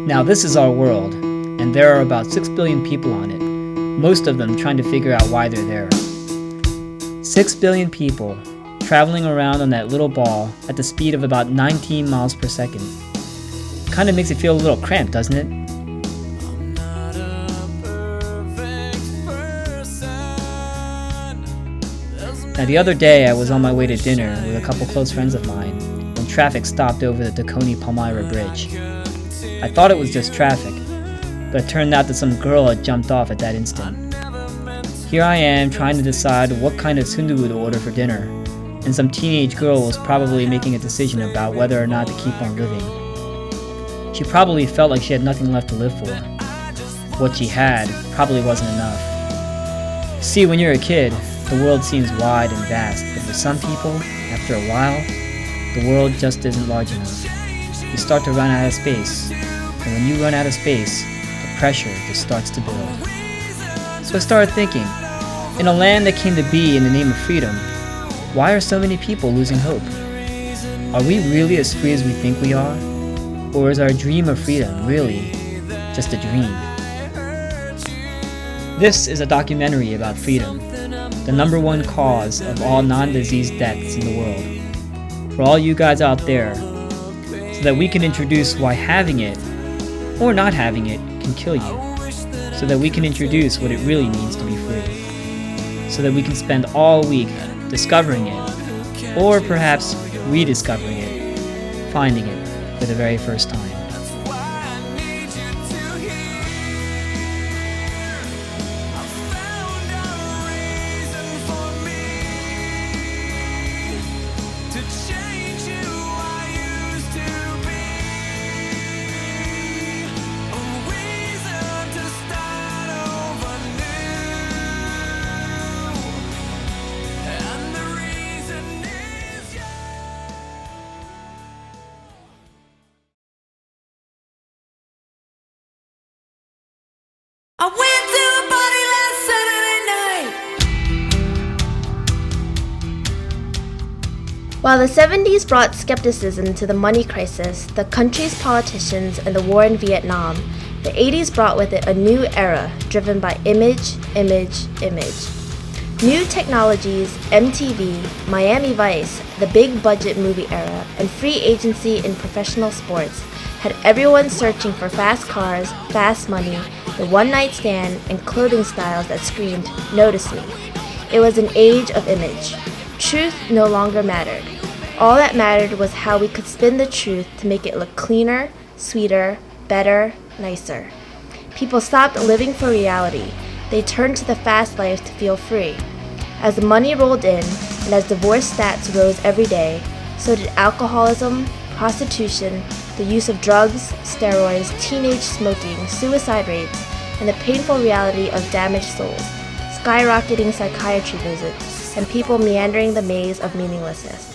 Now this is our world, and there are about 6 billion people on it, most of them trying to figure out why they're there. 6 billion people traveling around on that little ball at the speed of about 19 miles per second. Kind of makes it feel a little cramped, doesn't it? Now the other day I was on my way to dinner with a couple close friends of mine when traffic stopped over the Tacony-Palmyra Bridge. I thought it was just traffic, but it turned out that some girl had jumped off at that instant. Here I am trying to decide what kind of sundubu to order for dinner, and some teenage girl was probably making a decision about whether or not to keep on living. She probably felt like she had nothing left to live for. What she had probably wasn't enough. See, when you're a kid, the world seems wide and vast, but for some people, after a while, the world just isn't large enough. You start to run out of space, and when you run out of space, the pressure just starts to build. So I started thinking, in a land that came to be in the name of freedom, why are so many people losing hope? Are we really as free as we think we are? Or is our dream of freedom really just a dream? This is a documentary about freedom, the number one cause of all non-disease deaths in the world. For all you guys out there, so that we can introduce why having it, or not having it, can kill you. So that we can introduce what it really means to be free. So that we can spend all week discovering it, or perhaps rediscovering it, finding it for the very first time. I went to a party last Saturday night. While the 70s brought skepticism to the money crisis, the country's politicians, and the war in Vietnam, the 80s brought with it a new era driven by image. New technologies, MTV, Miami Vice, the big budget movie era, and free agency in professional sports had everyone searching for fast cars, fast money, the one-night stand, and clothing styles that screamed, "Notice me." It was an age of image. Truth no longer mattered. All that mattered was how we could spin the truth to make it look cleaner, sweeter, better, nicer. People stopped living for reality. They turned to the fast life to feel free. As the money rolled in, and as divorce stats rose every day, so did alcoholism, prostitution, the use of drugs, steroids, teenage smoking, suicide rates, and the painful reality of damaged souls, skyrocketing psychiatry visits, and people meandering the maze of meaninglessness.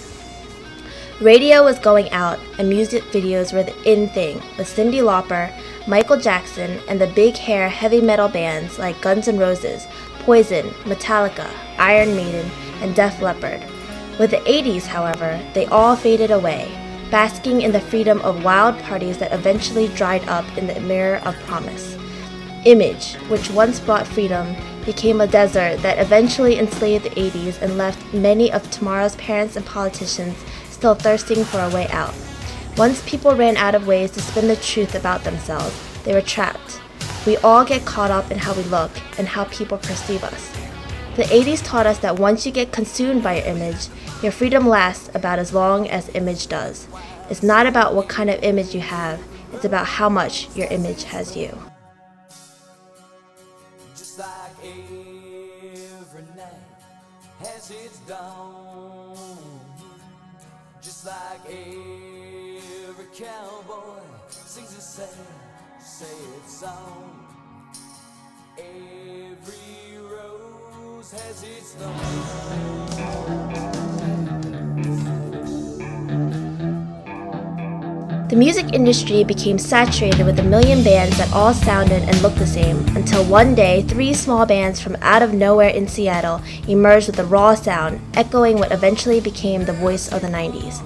Radio was going out, and music videos were the in thing, with Cyndi Lauper, Michael Jackson, and the big hair heavy metal bands like Guns N' Roses, Poison, Metallica, Iron Maiden, and Def Leppard. With the 80s, however, they all faded away, basking in the freedom of wild parties that eventually dried up in the mirror of promise. Image, which once brought freedom, became a desert that eventually enslaved the 80s and left many of tomorrow's parents and politicians still thirsting for a way out. Once people ran out of ways to spin the truth about themselves, they were trapped. We all get caught up in how we look and how people perceive us. The 80s taught us that once you get consumed by your image, your freedom lasts about as long as image does. It's not about what kind of image you have, it's about how much your image has you. Just like every night has its dawn. Just like every cowboy sings a sad song. Every rose has its thorn. The music industry became saturated with a million bands that all sounded and looked the same, until one day 3 small bands from out of nowhere in Seattle emerged with a raw sound, echoing what eventually became the voice of the 90s.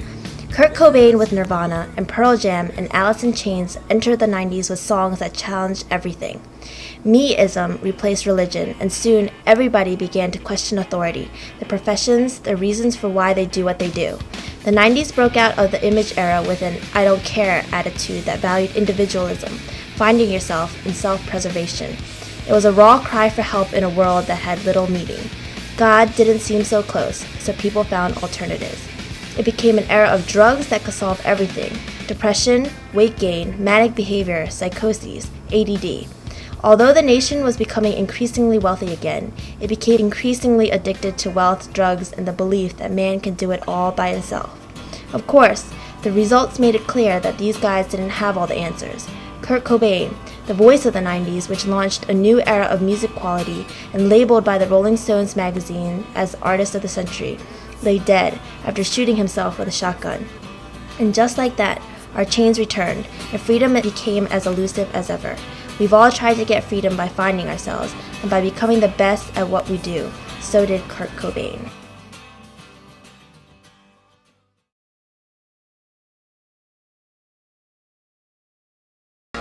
Kurt Cobain with Nirvana and Pearl Jam and Alice in Chains entered the 90s with songs that challenged everything. Me-ism replaced religion, and soon everybody began to question authority, the professions, the reasons for why they do what they do. The 90s broke out of the image era with an I don't care attitude that valued individualism, finding yourself, and self-preservation. It was a raw cry for help in a world that had little meaning. God didn't seem so close, so people found alternatives. It became an era of drugs that could solve everything: depression, weight gain, manic behavior, psychoses, ADD. Although the nation was becoming increasingly wealthy again, it became increasingly addicted to wealth, drugs, and the belief that man can do it all by himself. Of course, the results made it clear that these guys didn't have all the answers. Kurt Cobain, the voice of the 90s, which launched a new era of music quality and labeled by the Rolling Stones magazine as Artist of the Century, lay dead after shooting himself with a shotgun. And just like that, our chains returned, and freedom became as elusive as ever. We've all tried to get freedom by finding ourselves, and by becoming the best at what we do. So did Kurt Cobain.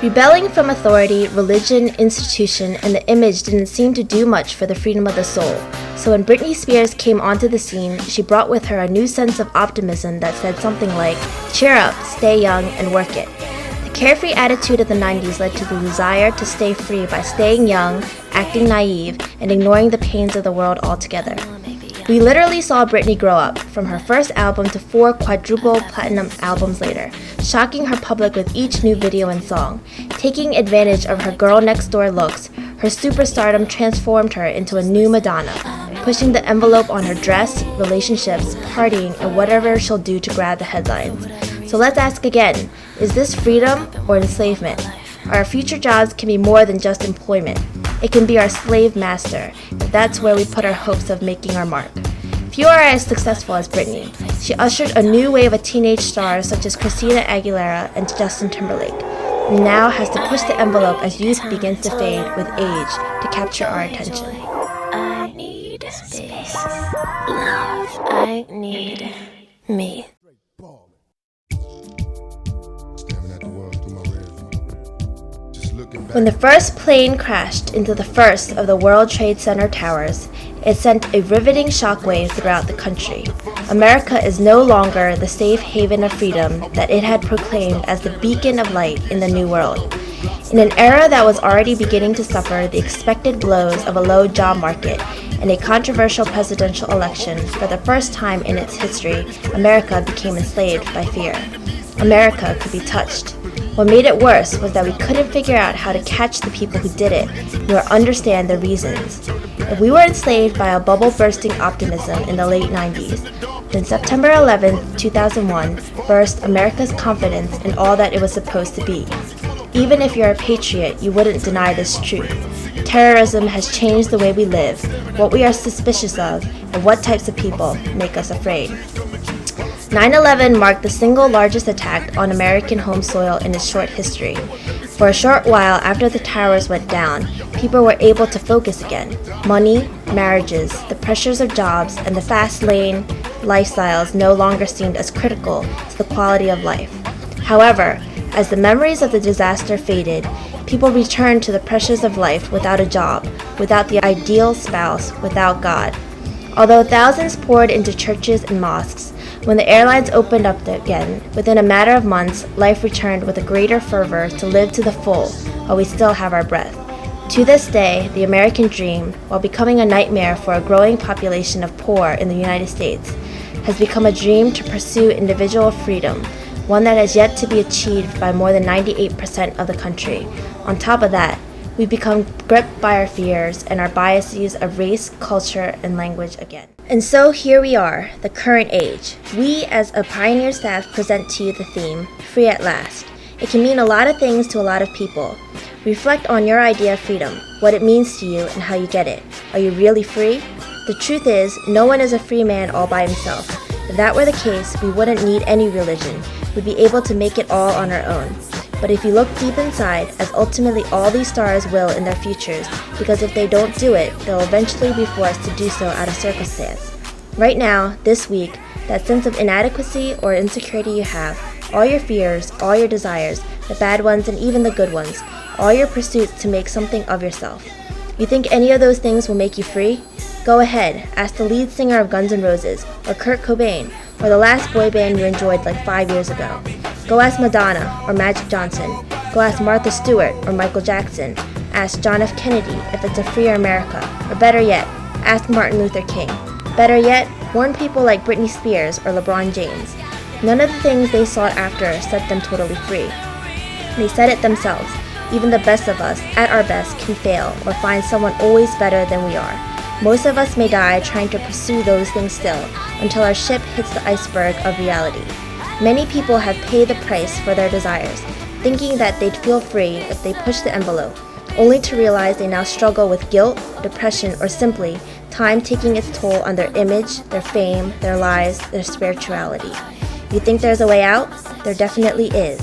Rebelling from authority, religion, institution, and the image didn't seem to do much for the freedom of the soul. So when Britney Spears came onto the scene, she brought with her a new sense of optimism that said something like, cheer up, stay young, and work it. The carefree attitude of the 90s led to the desire to stay free by staying young, acting naive, and ignoring the pains of the world altogether. We literally saw Britney grow up, from her first album to 4 quadruple platinum albums later, shocking her public with each new video and song. Taking advantage of her girl next door looks, her superstardom transformed her into a new Madonna, pushing the envelope on her dress, relationships, partying, and whatever she'll do to grab the headlines. So let's ask again, is this freedom or enslavement? Our future jobs can be more than just employment. It can be our slave master, if that's where we put our hopes of making our mark. Few are as successful as Britney. She ushered a new wave of teenage stars such as Christina Aguilera and Justin Timberlake, and now has to push the envelope as youth begins to fade with age to capture our attention. I need space. Love. I need me. When the first plane crashed into the first of the World Trade Center towers, it sent a riveting shockwave throughout the country. America is no longer the safe haven of freedom that it had proclaimed as the beacon of light in the New World. In an era that was already beginning to suffer the expected blows of a low job market and a controversial presidential election, for the first time in its history, America became enslaved by fear. America could be touched. What made it worse was that we couldn't figure out how to catch the people who did it, nor understand the reasons. If we were enslaved by a bubble-bursting optimism in the late 90s, then September 11, 2001 burst America's confidence in all that it was supposed to be. Even if you're a patriot, you wouldn't deny this truth. Terrorism has changed the way we live, what we are suspicious of, and what types of people make us afraid. 9/11 marked the single largest attack on American home soil in its short history. For a short while after the towers went down, people were able to focus again. Money, marriages, the pressures of jobs, and the fast lane lifestyles no longer seemed as critical to the quality of life. However, as the memories of the disaster faded, people returned to the pressures of life without a job, without the ideal spouse, without God. Although thousands poured into churches and mosques, when the airlines opened up again, within a matter of months, life returned with a greater fervor to live to the full while we still have our breath. To this day, the American dream, while becoming a nightmare for a growing population of poor in the United States, has become a dream to pursue individual freedom, one that has yet to be achieved by more than 98% of the country. On top of that, we become gripped by our fears and our biases of race, culture, and language again. And so here we are, the current age. We, as a Pioneer staff, present to you the theme, Free at Last. It can mean a lot of things to a lot of people. Reflect on your idea of freedom, what it means to you, and how you get it. Are you really free? The truth is, no one is a free man all by himself. If that were the case, we wouldn't need any religion. We'd be able to make it all on our own. But if you look deep inside, as ultimately all these stars will in their futures, because if they don't do it, they'll eventually be forced to do so out of circumstance. Right now, this week, that sense of inadequacy or insecurity you have, all your fears, all your desires, the bad ones and even the good ones, all your pursuits to make something of yourself. You think any of those things will make you free? Go ahead, ask the lead singer of Guns N' Roses, or Kurt Cobain, or the last boy band you enjoyed like 5 years ago. Go ask Madonna or Magic Johnson. Go ask Martha Stewart or Michael Jackson. Ask John F. Kennedy if it's a freer America. Or better yet, ask Martin Luther King. Better yet, warn people like Britney Spears or LeBron James. None of the things they sought after set them totally free. They said it themselves. Even the best of us, at our best, can fail or find someone always better than we are. Most of us may die trying to pursue those things still, until our ship hits the iceberg of reality. Many people have paid the price for their desires, thinking that they'd feel free if they pushed the envelope, only to realize they now struggle with guilt, depression, or simply time taking its toll on their image, their fame, their lives, their spirituality. You think there's a way out? There definitely is.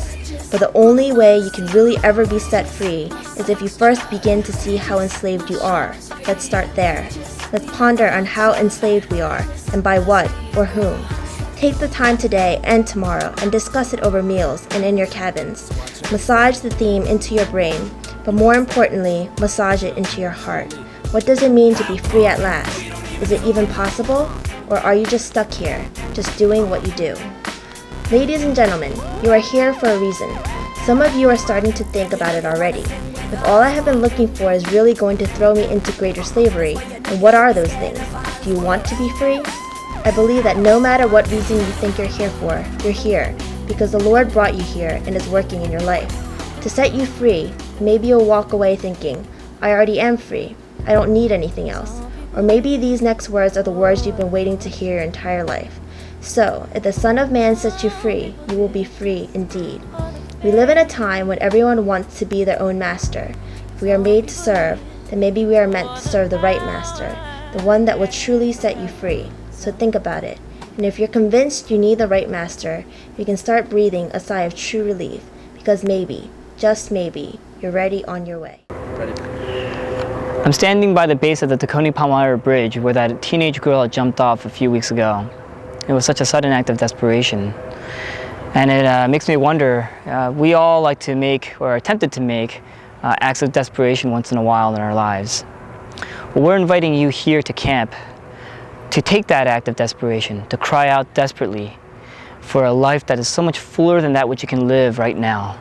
But the only way you can really ever be set free is if you first begin to see how enslaved you are. Let's start there. Let's ponder on how enslaved we are, and by what or whom. Take the time today and tomorrow and discuss it over meals and in your cabins. Massage the theme into your brain, but more importantly, massage it into your heart. What does it mean to be free at last? Is it even possible? Or are you just stuck here, just doing what you do? Ladies and gentlemen, you are here for a reason. Some of you are starting to think about it already. If all I have been looking for is really going to throw me into greater slavery, then what are those things? Do you want to be free? I believe that no matter what reason you think you're here for, you're here because the Lord brought you here and is working in your life. To set you free, maybe you'll walk away thinking, I already am free. I don't need anything else. Or maybe these next words are the words you've been waiting to hear your entire life. So, if the Son of Man sets you free, you will be free indeed. We live in a time when everyone wants to be their own master. If we are made to serve, then maybe we are meant to serve the right master, the one that will truly set you free. So think about it. And if you're convinced you need the right master, you can start breathing a sigh of true relief, because maybe, just maybe, you're ready on your way. I'm standing by the base of the Tacony Palmyra Bridge where that teenage girl had jumped off a few weeks ago. It was such a sudden act of desperation. And it makes me wonder, we all like to make, or are tempted to make, acts of desperation once in a while in our lives. Well, we're inviting you here to camp to take that act of desperation, to cry out desperately for a life that is so much fuller than that which you can live right now.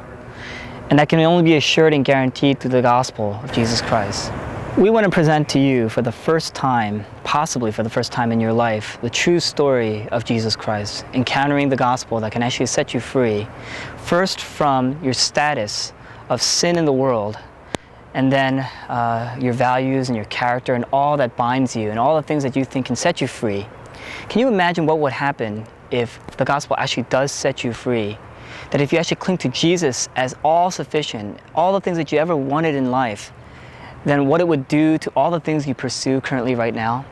And that can only be assured and guaranteed through the gospel of Jesus Christ. We want to present to you for the first time, possibly for the first time in your life, the true story of Jesus Christ, encountering the gospel that can actually set you free, first from your status of sin in the world, and then your values and your character and all that binds you and all the things that you think can set you free. Can you imagine what would happen if the gospel actually does set you free? That if you actually cling to Jesus as all sufficient, all the things that you ever wanted in life, then what it would do to all the things you pursue currently right now?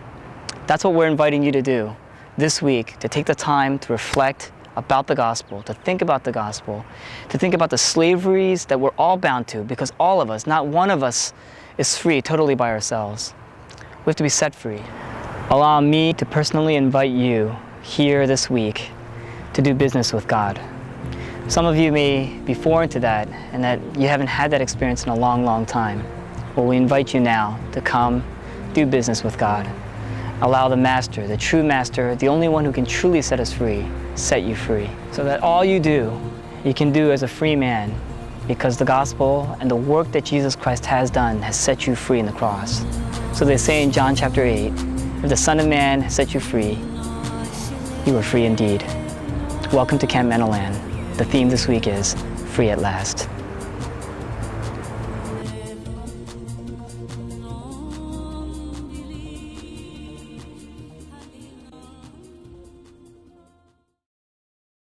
That's what we're inviting you to do this week, to take the time to reflect about the gospel, to think about the gospel, to think about the slaveries that we're all bound to, because all of us, not one of us, is free totally by ourselves. We have to be set free. Allow me to personally invite you here this week to do business with God. Some of you may be foreign to that and that you haven't had that experience in a long, long time. Well, we invite you now to come do business with God. Allow the Master, the true Master, the only one who can truly set us free, set you free. So that all you do, you can do as a free man, because the gospel and the work that Jesus Christ has done has set you free in the cross. So they say in John chapter 8, if the Son of Man has set you free, you are free indeed. Welcome to Camp Meadowland. The theme this week is Free at Last.